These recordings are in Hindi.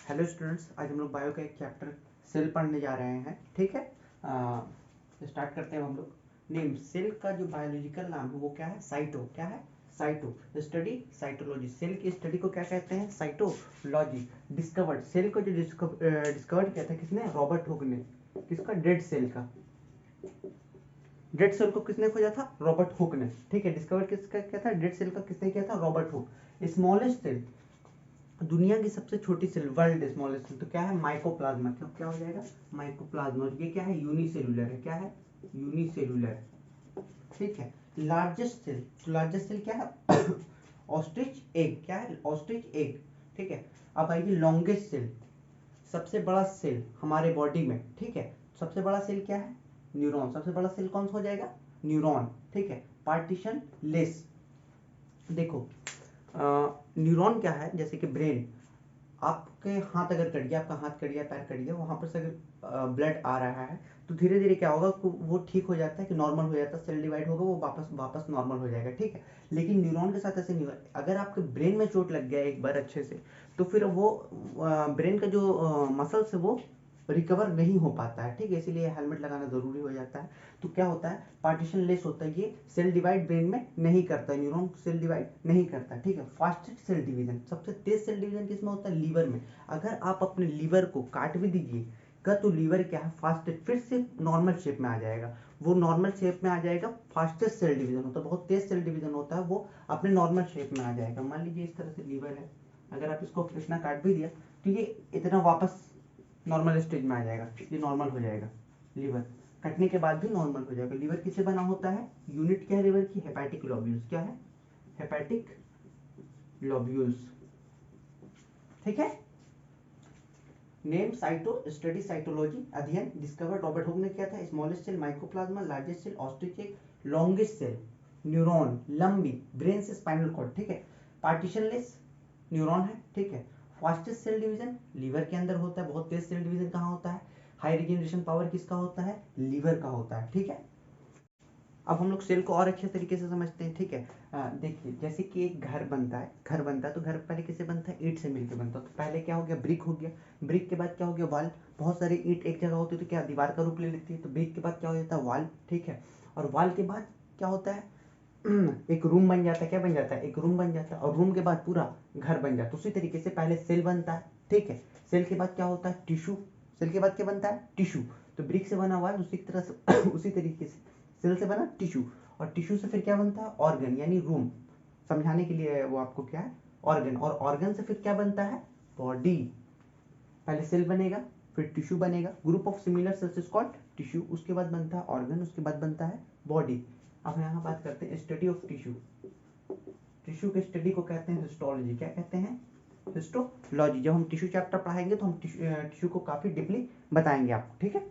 हेलो स्टूडेंट्स, आज हम लोग बायो का एक चैप्टर सेल पढ़ने जा रहे हैं। ठीक है, स्टार्ट करते हैं हम लोग। नेम सेल का जो बायोलॉजिकल नाम है वो क्या है? साइटो। क्या है? साइटो। Study cytology. सेल की स्टडी को क्या कहते हैं? साइटोलॉजी। डिस्कवर्ड सेल को जो डिस्कवर्ड किया था किसने? रॉबर्ट हुक ने। किसका? डेड सेल का। डेड सेल को किसने खोजा था? रॉबर्ट हुक ने। ठीक है, डिस्कवर किसका क्या था? डेड सेल का किसने किया था? Robert Hooke. स्मॉलेस्ट सेल, दुनिया की सबसे छोटी सेल, वर्ल्ड स्मॉलेस्ट सेल, तो क्या है? माइकोप्लाज्मा। क्यों क्या हो जाएगा? माइकोप्लाज्मा। ये क्या है? यूनिसेलुलर है। क्या है? यूनिसेलुलर। ठीक है। लार्जेस्ट सेल, तो लार्जेस्ट सेल क्या है? Ostrich egg. क्या है? Ostrich egg. ठीक है। अब आइए लॉन्गेस्ट सेल, सबसे बड़ा सेल हमारे बॉडी में। ठीक है, सबसे बड़ा सेल क्या है? न्यूरॉन। सबसे बड़ा सेल कौन सा हो जाएगा? न्यूरॉन। ठीक है। पार्टीशन लेस, देखो न्यूरॉन क्या है? जैसे कि ब्रेन, आपके हाथ अगर कट गया, आपका हाथ कट गया, पैर कट गया, वहां पर से अगर ब्लड आ रहा है तो धीरे धीरे क्या होगा, वो ठीक हो जाता है कि नॉर्मल हो जाता है, सेल डिवाइड होगा, वो वापस वापस नॉर्मल हो जाएगा। ठीक है, लेकिन न्यूरॉन के साथ ऐसे नहीं होगा। अगर आपके ब्रेन में चोट लग गया एक बार अच्छे से, तो फिर वो ब्रेन का जो मसल्स है वो रिकवर नहीं हो पाता है। ठीक है, इसीलिए हेलमेट लगाना जरूरी हो जाता है। तो क्या होता है? पार्टीशन लेस होता है, ये सेल डिवाइड ब्रेन में नहीं करता है, न्यूरॉन सेल डिवाइड नहीं करता। ठीक है। फास्टेस्ट सेल डिवीजन, सबसे तेज सेल डिवीजन किसमें होता है? लीवर में। अगर आप अपने लीवर को काट भी दीजिएगा तो लीवर क्या है? फास्टेस्ट, फिर से नॉर्मल शेप में आ जाएगा। वो नॉर्मल शेप में आ जाएगा, फास्टेस्ट सेल डिवीजन होता है, बहुत तेज सेल डिवीजन होता है, वो अपने नॉर्मल शेप में आ जाएगा। मान लीजिए इस तरह से लीवर है, अगर आप इसको इतना काट भी दिया तो ये इतना वापस नॉर्मल स्टेज में आ जाएगा, ये नॉर्मल हो जाएगा। लीवर कटने के बाद भी नॉर्मल हो जाएगा। लीवर किससे बना होता है? यूनिट क्या है लीवर की? Hepatic lobules. क्या है? Hepatic lobules. ठीक है। नेम साइटो स्टडी साइटोलॉजी, अध्ययन डिस्कवर रॉबर्ट हुक ने किया था। Smallest cell mycoplasma, largest cell ostrich egg, longest cell neuron, लंबी ब्रेन से स्पाइनल कॉर्ड। ठीक है। पार्टीशनलेस न्यूरॉन है। ठीक है। फास्टेस्ट सेल डिवीजन लीवर के अंदर होता है, बहुत तेज सेल डिवीजन कहाँ होता है? हाई रिजेनरेशन पावर किसका होता है? लीवर का होता है। ठीक है। अब हम लोग सेल को और अच्छे तरीके से समझते हैं। ठीक है, देखिए जैसे कि एक घर बनता है, घर बनता है तो घर पहले किससे बनता है? ईंट से मिलकर बनता है। तो पहले क्या हो गया? ब्रिक हो गया। ब्रिक के बाद क्या हो गया? वॉल। बहुत सारी ईंट एक जगह होती है तो क्या दीवार का रूप ले लेती है, तो ब्रिक के बाद क्या हो जाता है? वॉल। ठीक है। और वॉल के बाद क्या होता है? एक रूम बन जाता है। क्या बन जाता है? एक रूम बन जाता है। और रूम के बाद पूरा घर बन जाता है। उसी तरीके से पहले सेल बनता है। ठीक है। सेल के बाद क्या होता है? टिश्यू। सेल के बाद क्या बनता है? टिश्यू। तो ब्रिक से बना हुआ है उसी तरह से उसी तरीके से सेल से बना टिश्यू, और टिश्यू से फिर क्या बनता है? ऑर्गन, यानी रूम। समझाने के लिए वो आपको क्या है? ऑर्गन। और ऑर्गन से फिर क्या बनता है? बॉडी। पहले सेल बनेगा, फिर टिश्यू बनेगा, group of similar sales is called tissue, उसके बाद बनता है ऑर्गन, उसके बाद बनता है बॉडी। अब यहाँ बात करते हैं स्टडी ऑफ टिश्यू। टिश्यू के स्टडी को कहते हैं हिस्टोलॉजी। क्या कहते हैं? हिस्टोलॉजी। जब हम टिश्यू चैप्टर पढ़ाएंगे तो हम टिश्यू को काफी डीपली बताएंगे आपको। ठीक है।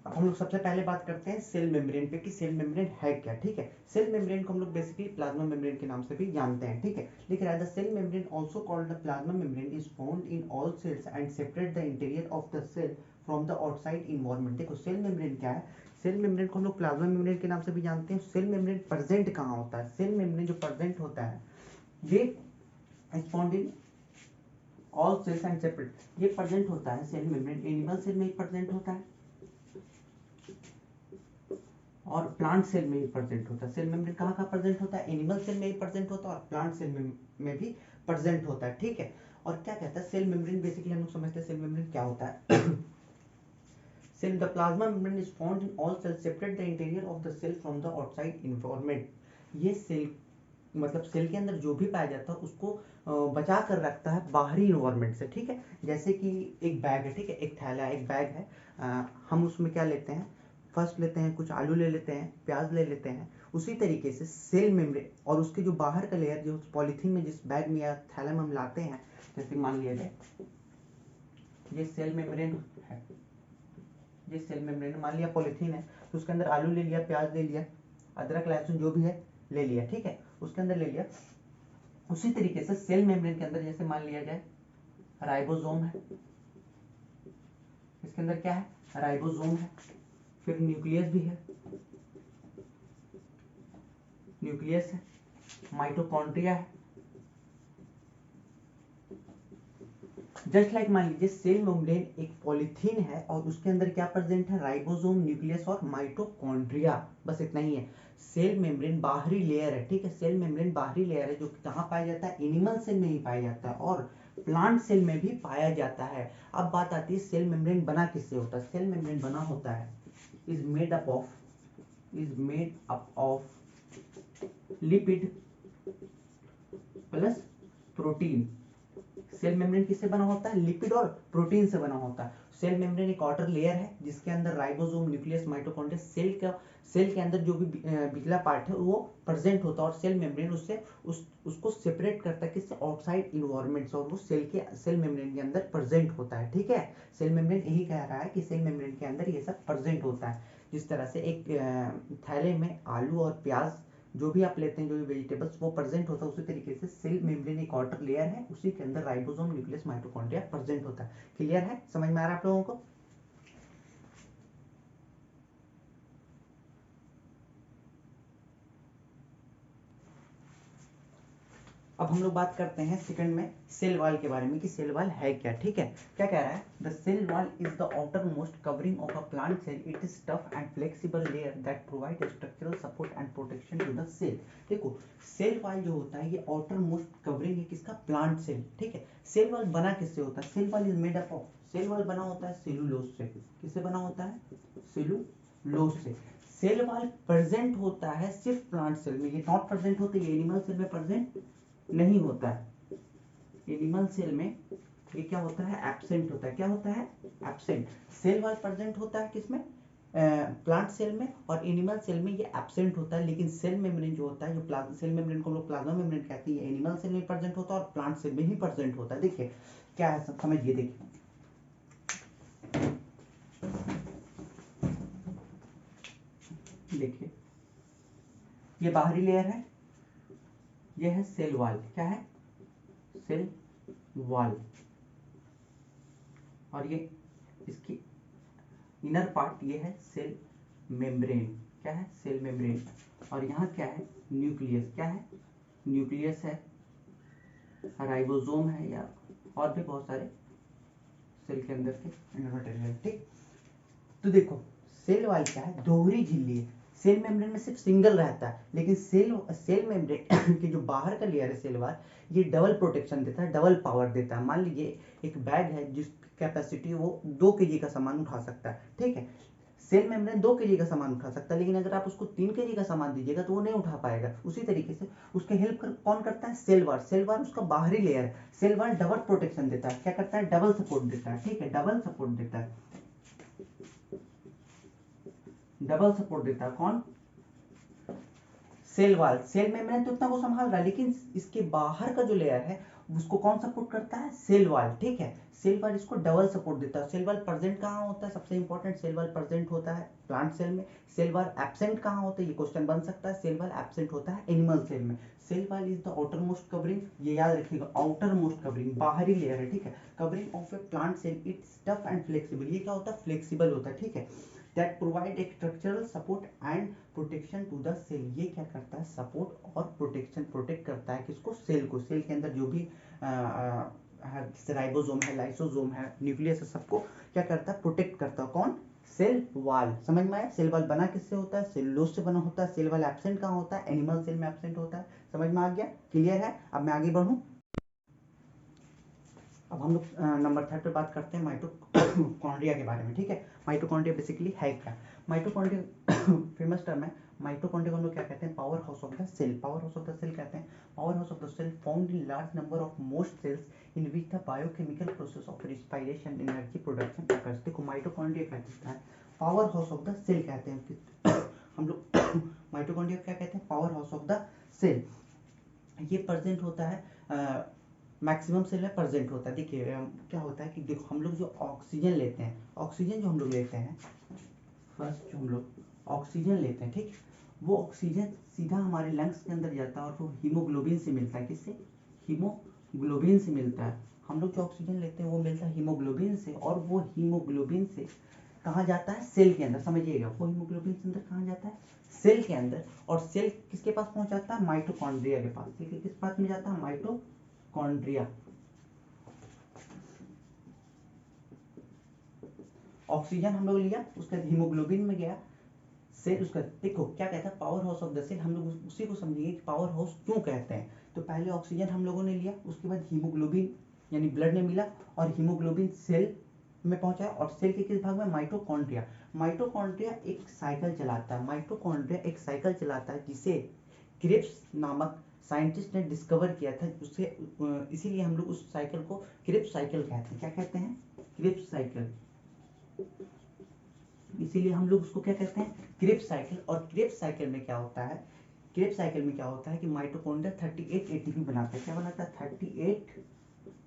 अब हम लोग सबसे पहले बात करते हैं सेल मेम्ब्रेन पे कि सेल मेम्ब्रेन है क्या। ठीक है। सेल मेम्ब्रेन को हम लोग बेसिकली प्लाज्मा मेम्ब्रेन के नाम से भी जानते हैं। ठीक है। लेकिन the cell membrane also called the plasma membrane is found in all cells and separate the interior of the cell from the outside environment. देखो सेल मेम्ब्रेन क्या है? सेल मेम्ब्रेन को हम लोग प्लाज्मा मेम्ब्रेन के नाम से भी जानते हैं। सेल मेम्ब्रेन प्रेजेंट कहाँ होता है? सेल मेम्ब्रेन जो प्रेजेंट होता है ये is found in all cells and separate, ये प्रेजेंट होता है सेल मेम्ब्रेन एनिमल सेल में प्रेजेंट होता है और प्लांट सेल में ही प्रेजेंट होता है। सेल मेम्ब्रेन कहाँ कहाँ प्रेजेंट होता है? एनिमल सेल में ही प्रेजेंट होता है और प्लांट सेल में भी प्रेजेंट होता है। ठीक है। और क्या कहता है सेल मेम्ब्रेन? बेसिकली हम लोग समझते हैं सेल मेम्ब्रेन क्या होता है। Cell the plasma membrane is found in all cell separate the interior of the cell from the outside environment. ये सेल मतलब सेल के अंदर जो भी पाया जाता है उसको बचा कर रखता है बाहरी इन्वायरमेंट से। ठीक है। जैसे कि एक बैग है, ठीक है, एक थैला है, एक बैग है, हम उसमें क्या लेते हैं? फर्स्ट लेते हैं कुछ आलू ले लेते हैं, प्याज ले लेते हैं। उसी तरीके से सेल मेम्ब्रेन और उसके जो बाहर का लेयर जो पॉलीथीन में जिस बैग में या थैला में हम लाते हैं, जैसे मान लिया जाए ये सेल मेम्ब्रेन है, ये सेल मेम्ब्रेन मान लिया पॉलीथीन है, तो उसके अंदर आलू ले लिया, प्याज ले लिया, अदरक लहसुन जो भी है ले लिया। ठीक है, उसके अंदर ले लिया। उसी तरीके से सेल मेम्ब्रेन के अंदर जैसे मान लिया जाए राइबोसोम है, इसके अंदर क्या है? राइबोसोम है। फिर न्यूक्लियस भी है, न्यूक्लियस है, माइटोकॉन्ड्रिया है। जस्ट लाइक मान लीजिए सेल मेम्ब्रेन एक पॉलीथीन है और उसके अंदर क्या प्रेजेंट है, राइबोसोम, न्यूक्लियस और माइटोकॉन्ड्रिया, बस इतना ही है। सेल मेम्ब्रेन बाहरी लेयर है, ठीक है, सेल मेम्ब्रेन बाहरी लेयर है जो कि कहाँ पाया जाता है, एनिमल सेल में ही पाया जाता है और प्लांट सेल में भी पाया जाता है। अब बात आती है सेल मेम्ब्रेन बना किससे होता है। सेल मेम्ब्रेन बना होता है is made up of lipid plus protein. Cell membrane किससे बना होता है, लिपिड और प्रोटीन से बना होता है। सेल मेम्ब्रेन एक आउटर लेयर है जिसके अंदर राइबोसोम, न्यूक्लियस, माइटोकॉन्ड्रिया, सेल के अंदर जो भी पिछला पार्ट है वो प्रेजेंट होता है और सेल मेम्ब्रेन उसको सेपरेट करता है किससे, आउटसाइड इन्वायरमेंट से, और वो सेल मेम्ब्रेन के अंदर प्रेजेंट होता है। ठीक है, सेल मेम्ब्रेन यही कह रहा है कि सेल मेम्ब्रेन के अंदर ये सब प्रेजेंट होता है। जिस तरह से एक थैले में आलू और प्याज जो भी आप लेते हैं, जो भी वेजिटेबल्स वो प्रेजेंट होता है, उसी तरीके से सेल मेम्ब्रेन एक आउटर लेयर है, उसी के अंदर राइबोसोम, न्यूक्लियस, माइटोकॉन्ड्रिया प्रेजेंट होता है। क्लियर है, समझ में आ रहा है आप लोगों को। अब हम लोग बात करते हैं सेकंड में सेल वॉल के बारे में कि सेल वॉल है क्या। ठीक है, क्या कह रहा है, the cell wall is the outer most covering of a plant cell, it is tough and flexible layer that provide structural support and protection to the cell. देखो सेल वॉल जो होता है ये आउटर मोस्ट कवरिंग है किसका, प्लांट सेल। ठीक है, सेल वॉल बना किससे होता है, cell wall is made up of, cell wall बना होता है सेलुलोज से। किससे बना होता है, सेलुलोज से। सेल वॉल प्रेजेंट होता है सिर्फ प्लांट सेल में, ये नॉट प्रेजेंट होते, ये एनिमल सेल में प्रेजेंट नहीं होता है। एनिमल सेल में ये क्या होता है, एब्सेंट होता है। क्या होता है, एब्सेंट। सेल वॉल प्रेजेंट होता है किसमें, प्लांट सेल में, और एनिमल सेल में ये एब्सेंट होता है। लेकिन सेल मेम्ब्रेन जो होता है, जो सेल मेम्ब्रेन को हम लोग प्लाज्मा मेम्ब्रेन कहते हैं, एनिमल सेल में प्रेजेंट होता है और प्लांट सेल में ही प्रेजेंट होता है। देखिए क्या है, समझिए। देखिए देखिए ये बाहरी लेयर है, ये है सेल वॉल। क्या है, सेल वॉल, और ये इसकी इनर पार्ट ये है सेल मेम्ब्रेन। क्या है, सेल मेम्ब्रेन। और यहाँ क्या है, न्यूक्लियस। क्या है, न्यूक्लियस है, राइबोसोम है, या और भी बहुत सारे सेल के अंदर के मटेरियल। ठीक, तो देखो सेल वॉल क्या है, दोहरी झिल्ली है। सेल मेम्ब्रेन में सिर्फ सिंगल रहता है, लेकिन सेल मेम्ब्रेन की जो बाहर का लेयर है सेल वॉल, ये डबल प्रोटेक्शन देता है, डबल पावर देता है। मान लीजिए एक बैग है जिसकी कैपेसिटी वो 2 kg का सामान उठा सकता है। ठीक है, सेल मेम्ब्रेन 2 kg का सामान उठा सकता है, लेकिन अगर आप उसको 3 kg का सामान दीजिएगा तो वो नहीं उठा पाएगा। उसी तरीके से उसके हेल्प कौन करता है, सेल वॉल। सेल वॉल उसका बाहरी लेयर है। सेल वॉल डबल प्रोटेक्शन देता है, क्या करता है, डबल सपोर्ट देता है। ठीक है, डबल सपोर्ट देता है, डबल सपोर्ट देता है कौन, सेल वॉल। सेल मेम्ब्रेन तो उतना वो संभाल रहा है, लेकिन इसके बाहर का जो लेयर है उसको कौन सपोर्ट करता है, सेल वॉल। ठीक है, सेल वॉल इसको डबल सपोर्ट देता है। सेल वॉल प्रेजेंट कहाँ होता है, सबसे इंपॉर्टेंट, सेल वॉल प्रेजेंट होता है प्लांट सेल में। सेल वॉल एब्सेंट कहाँ होता है, ये क्वेश्चन बन सकता है, सेल वॉल एब्सेंट होता है एनिमल सेल में। Cell wall is the outer most covering, ये याद रखिएगा, आउटर मोस्ट कवरिंग, बाहरी लेयर है। ठीक है, covering of a plant cell, it's tough and flexible, ये क्या होता है, फ्लेक्सिबल होता है। ठीक है, दैट प्रोवाइड एक structural support and protection to the cell, ये क्या करता है, सपोर्ट और प्रोटेक्शन, प्रोटेक्ट करता है किसको, सेल को। सेल के अंदर जो भी राइबोसोम है, लाइसोसोम है, न्यूक्लियस है, सबको क्या करता है, प्रोटेक्ट करता है कौन, सेल वॉल। समझ में आया, सेल वॉल बना किससे होता है, सेलुलोज से बना होता है। सेल वॉल एब्सेंट कहाँ होता है, एनिमल सेल में एब्सेंट होता है। समझ में आ गया, क्लियर है। अब मैं आगे बढ़ूं, अब हम लोग नंबर 3 पे बात करते हैं माइटोकॉन्ड्रिया के बारे में। ठीक है, माइटोकॉन्ड्रिया बेसिकली है क्या, माइटोकॉन्ड्रिया फेमस टर्म है। माइटोकॉन्ड्रिया को हम लोग क्या कहते हैं, power house of the cell. Power house of the cell कहते हैं, power house of the cell found in large number of most cells in which the biochemical process of respiration, energy production occurs. देखो माइटोकॉन्ड्रिया कहते हैं power house of the cell, कहते हैं हम लोग माइटोकॉन्ड्रिया क्या कहते हैं, power house of the cell. ये प्रेजेंट होता है मैक्सिमम सेल में प्रेजेंट होता है। देखिए क्या होता है कि देखो हम लोग जो ऑक्सीजन लेते हैं, ऑक्सीजन जो हम लोग लेते हैं, फर्स्ट जो हम लोग ऑक्सीजन लेते हैं, ठीक, वो ऑक्सीजन सीधा हमारे लंग्स के अंदर जाता है और वो हीमोग्लोबिन से मिलता है। किससे, हीमोग्लोबिन से मिलता है। हम लोग जो ऑक्सीजन लेते हैं वो मिलता है हीमोग्लोबिन से, और वो हीमोग्लोबिन से कहाँ जाता है, सेल के अंदर, समझिएगा, वो हीमोग्लोबिन के अंदर कहाँ जाता है, सेल के अंदर, और सेल किसके पास पहुंच जाता है, माइटोकॉन्ड्रिया के पास, ठीक है, किस पास में जाता है, माइटोकॉन्ड्रिया। ऑक्सीजन हम लोग लिया, उसका हीमोग्लोबिन में गया, सेल उसका, देखो क्या कहता है, power house of the cell, हम लोग उसी को समझेंगे कि पावर हाउस क्यों कहते हैं। तो पहले ऑक्सीजन हम लोगों ने लिया, उसके बाद हीमोग्लोबिन यानी ब्लड में मिला, और हीमोग्लोबिन सेल में पहुंचा, और सेल के किस भाग में, माइटोकॉन्ड्रिया। माइटोकॉन्ड्रिया एक साइकिल चलाता है, माइटोकॉन्ड्रिया एक साइकिल चलाता है जिसे क्रिप्स नामक साइंटिस्ट ने डिस्कवर किया था, उससे इसीलिए हम लोग उस साइकिल को क्रिप्स साइकिल कहते हैं। क्या कहते हैं, क्रिप्स साइकिल, इसीलिए हम लोग उसको क्या कहते हैं, क्रिप्स साइकिल। और क्रिप्स साइकिल में क्या होता है, क्रिप्स साइकिल में क्या होता है कि माइटोकॉन्ड्रिया 38 एटीपी बनाता है। क्या बनाता है, 38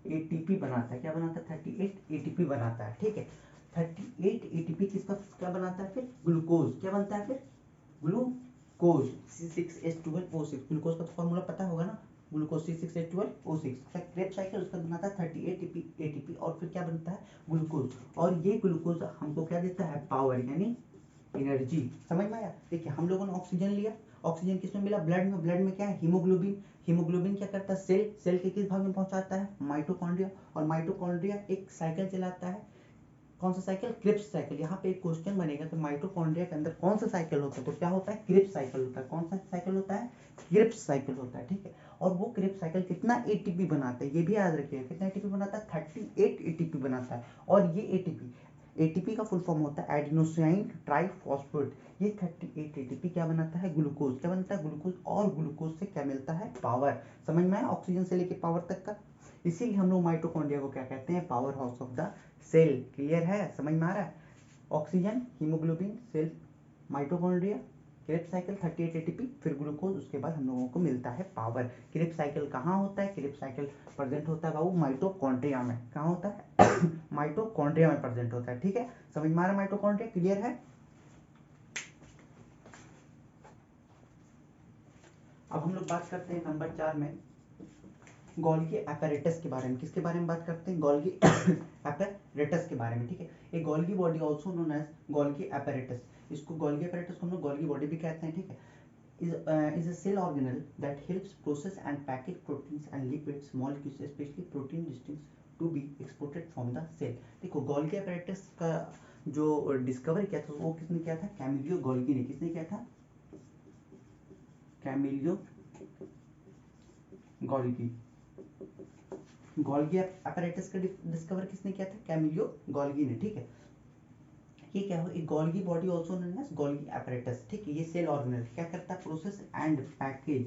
एटीपी बनाता है। क्या बनाता है, 38 एटीपी बनाता है, ठीक है। 38 एटीपी किसका क्या बनाता है, फिर ग्लूकोज, क्या बनता है फिर, ग्लूकोज, C6H12O6, ग्लूकोज का तो फॉर्मूला पता होगा ना, ग्लूकोज C6H12O6। क्रेब साइकिल उसका बनाता है 38 एटीपी, और फिर क्या बनता है, ग्लूकोज, और ये ग्लूकोज हमको क्या देता है, पावर यानी एनर्जी। समझ में आया। देखिए हम लोगों ने ऑक्सीजन लिया, ऑक्सीजन किसमें मिला, ब्लड में, ब्लड में क्या है, हीमोग्लोबिन, हीमोग्लोबिन क्या करता है, सेल, सेल के किस भाग में पहुंचाता है, माइटोकॉन्ड्रिया, और माइटोकॉन्ड्रिया एक साइकिल चलाता है, कौन सा साइकिल, क्रिप्स साइकिल। यहाँ पे एक क्वेश्चन बनेगा कि माइटोकॉन्ड्रिया के अंदर कौन सा साइकिल होता है, तो क्या होता है, क्रिप्स साइकिल होता है। कौन सा साइकिल होता है, क्रिप्स साइकिल होता है, ठीक है। और वो क्रिप्स साइकिल कितना एटीपी बनाता है, ये भी याद रखिएगा, कितना एटीपी बनाता है, 38 एटीपी बनाता है। और ये एटीपी, एटीपी का फुल फॉर्म होता है एडिनोसाइन ट्राइफॉस्फेट। ये 38 एटीपी क्या बनाता है, ग्लूकोज, क्या बनता है, ग्लूकोज, और ग्लूकोज से क्या मिलता है, पावर। समझ में आया, ऑक्सीजन से लेके पावर तक का। इसीलिए हम लोग माइटोकॉन्ड्रिया को क्या कहते हैं, power house of the cell. Clear है, समझ में आ रहा है। Oxygen, haemoglobin, cell, mitochondria, Krebs cycle 38 ATP, फिर ग्लूकोज, उसके बाद हम लोगों को मिलता है पावर। क्रेब्स साइकिल कहाँ होता है, क्रेब्स साइकिल प्रेजेंट होता है बाबू माइटोकॉन्ड्रिया में। कहाँ होता है माइटोकॉन्ड्रिया में प्रेजेंट होता है, ठीक है। समझ में आ रहा है माइटोकॉन्ड्रिया, क्लियर है। अब हम लोग बात करते हैं नंबर 4 में गोल्गी एपैरेटस के बारे में। किसके बारे में बात करते हैं, गोल्गी एपैरेटस के बारे में, ठीक है। A Golgi body also known as Golgi apparatus, इसको गोल्गी एपैरेटस को हम लोग गोल्गी बॉडी भी कहते हैं, ठीक है। is a cell organelle that helps process and package proteins and lipids molecules, especially protein distinct to be exported from the cell। देखो गोल्गी एपैरेटस का जो डिस्कवर किया था वो किसने किया था, कैमिलियो गोल्गी ने। किसने किया था, कैमिलियो गोल्गी। गोल्गी एपैरेटस का डिस्कवर किसने किया था, कैमिलियो गोल्गी ने, ठीक है। ये क्या हो, एक Golgi body also known as Golgi apparatus, ठीक है। ये सेल ऑर्गेनल क्या करता है, process and package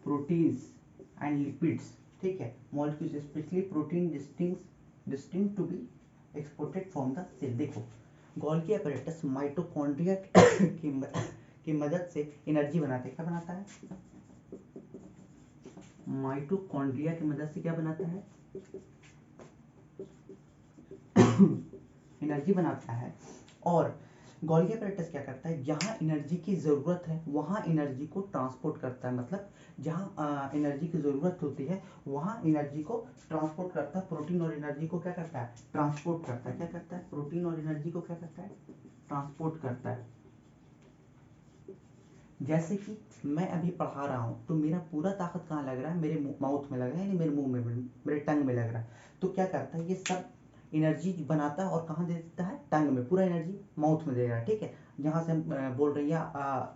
proteins and lipids, ठीक है, molecules, specially protein distinct to be exported from the cell. देखो गोल्गी एपैरेटस माइटोकॉन्ड्रिया की मदद से एनर्जी बनाते हैं। क्या बनाता है, माइटोकॉन्ड्रिया की मदद से क्या बनाता है एनर्जी बनाता है। और गोल्गी एपैरेटस क्या करता है, जहाँ एनर्जी की ज़रूरत है वहाँ एनर्जी को ट्रांसपोर्ट करता है, मतलब जहाँ एनर्जी की ज़रूरत होती है वहाँ एनर्जी को ट्रांसपोर्ट करता है। प्रोटीन और एनर्जी को क्या करता है, ट्रांसपोर्ट करता है। क्या करता है, प्रोटीन और एनर्जी को क्या करता है, ट्रांसपोर्ट करता है। जैसे कि मैं अभी पढ़ा रहा हूँ तो मेरा पूरा ताकत कहाँ लग रहा है, मेरे माउथ में लग रहा है, यानी मेरे मुंह में, मेरे टंग में लग रहा है। तो क्या करता है, ये सब एनर्जी बनाता है और कहाँ दे देता है, टंग में, पूरा एनर्जी माउथ में दे रहा है, ठीक है। जहाँ से हम बोल रहे हैं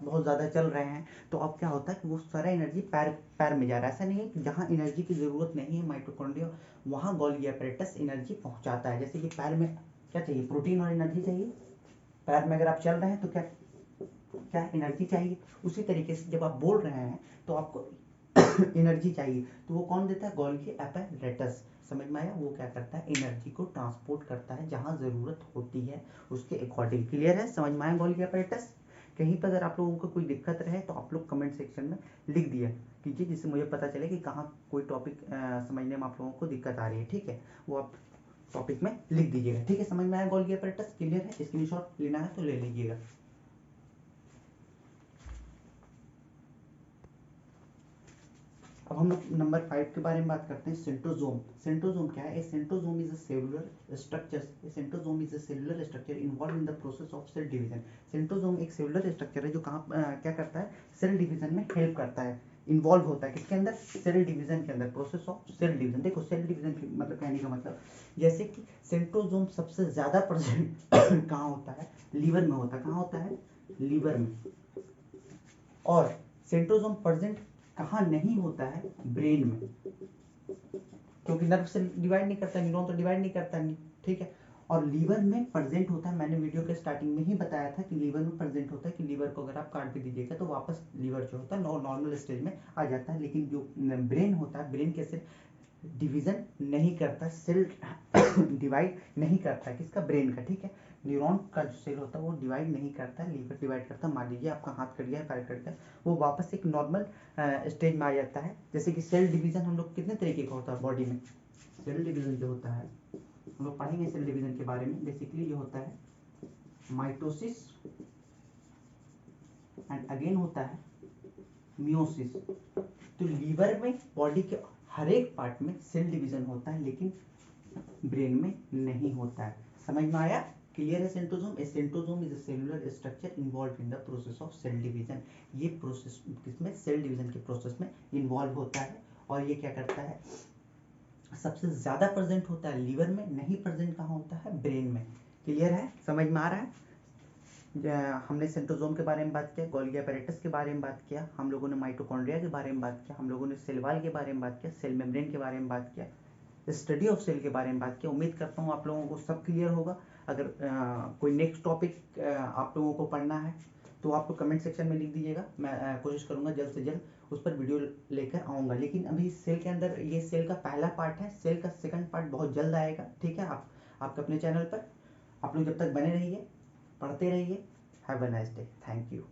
बहुत ज़्यादा चल रहे हैं तो अब क्या होता है कि वो सारा एनर्जी पैर में जा रहा है। ऐसा नहीं है कि जहाँ एनर्जी की ज़रूरत नहीं है माइटोकॉन्ड्रिया वहाँ गोल्गी एपैरेटस एनर्जी पहुँचाता है। जैसे कि पैर में क्या चाहिए, प्रोटीन और एनर्जी चाहिए। पैर में अगर आप चल रहे हैं तो क्या क्या एनर्जी चाहिए। उसी तरीके से जब आप बोल रहे हैं तो आपको एनर्जी चाहिए, तो वो कौन देता है, गोल्गी एपैरेटस। समझ में आया, वो क्या करता है, एनर्जी को ट्रांसपोर्ट करता है जहां जरूरत होती है उसके अकॉर्डिंग। क्लियर है, समझ में आया गोल्गी एपैरेटस। कहीं पर अगर आप लोगों को कोई दिक्कत रहे तो आप लोग कमेंट सेक्शन में लिख दिया कीजिए, जिससे मुझे पता चले कि कहाँ कोई टॉपिक समझने में आप लोगों को दिक्कत आ रही है, ठीक है। वो आप टॉपिक में लिख दीजिएगा, ठीक है। समझ में आया गोल्गी एपैरेटस, क्लियर है। स्क्रीनशॉट लेना है तो ले लीजिएगा। अब हम लोग नंबर 5 के बारे में बात करते हैं, सेंट्रोजोम। सेंट्रोजोम क्या है? A centrosome is a cellular structure, a centrosome is a cellular structure involve in the process of cell division. Centrosome एक सेलुलर स्ट्रक्चर है जो कहाँ क्या करता है? सेल डिवीजन में हेल्प करता है, इन्वॉल्व होता है किसके अंदर? सेल डिवीजन के अंदर, प्रोसेस ऑफ सेल डिवीजन। देखो सेल डिवीजन मतलब कहने का मतलब जैसे कि सेंट्रोजोम सबसे ज्यादा प्रेजेंट कहाँ होता है? लीवर में होता है। कहाँ होता है? लीवर में। और सेंट्रोजोम प्रेजेंट कहाँ नहीं होता है? ब्रेन में, क्योंकि नर्व से डिवाइड नहीं करता, न्यूरॉन तो डिवाइड नहीं करता नहीं, ठीक है। और लीवर में प्रेजेंट होता है, मैंने वीडियो के स्टार्टिंग में ही बताया था कि लीवर में प्रेजेंट होता है, कि लीवर को अगर आप काट भी दीजिएगा तो वापस लीवर जो होता है नॉर्मल स्टेज में आ जाता है। लेकिन जो ब्रेन होता है, ब्रेन कैसे डिवीजन नहीं करता, सेल डिवाइड नहीं करता, किसका? ब्रेन का, ठीक है। न्यूरॉन का जो सेल होता है वो डिवाइड नहीं करता, लीवर डिवाइड करता है। मान लीजिए आपका हाथ कट गया, पैर कट गया, वो वापस एक नॉर्मल स्टेज में आ जाता है। जैसे कि सेल डिवीजन हम लोग कितने तरीके का होता है बॉडी में? सेल डिवीजन जो होता है हम लोग पढ़ेंगे सेल डिवीजन के बारे में। बेसिकली जो होता है माइटोसिस एंड अगेन होता है मियोसिस। तो लीवर में बॉडी के हर एक पार्ट में सेल डिवीजन होता है, लेकिन ब्रेन में नहीं होता है। समझ में आया? क्लियर है? Centrosome, a centrosome is a cellular structure involve in the process of cell division. ये प्रोसेस किसमें? सेल डिवीजन के प्रोसेस में इन्वॉल्व होता है। और ये क्या करता है? सबसे ज्यादा प्रेजेंट होता है लीवर में, नहीं प्रेजेंट कहाँ होता है? ब्रेन में। क्लियर है? समझ में आ रहा है? हमने सेंट्रोजोम के बारे में बात किया, गोल्गी एपैरेटस के बारे में बात किया, हम लोगों ने माइटोकॉन्ड्रिया के बारे में बात किया, हम लोगों ने सेल वॉल के बारे में बात किया, सेल मेम्ब्रेन के बारे में बात किया, स्टडी ऑफ सेल के बारे में बात किया। उम्मीद करता हूँ आप लोगों को सब क्लियर होगा। अगर कोई नेक्स्ट टॉपिक आप लोगों को पढ़ना है तो आप लोग कमेंट सेक्शन में लिख दीजिएगा, मैं कोशिश करूंगा जल्द से जल्द उस पर वीडियो लेकर आऊँगा। लेकिन अभी सेल के अंदर ये सेल का पहला पार्ट है, सेल का सेकंड पार्ट बहुत जल्द आएगा, ठीक है। आपके अपने चैनल पर। आप लोग जब तक बने रहिए, पढ़ते रहिए। Have a nice day. Thank you.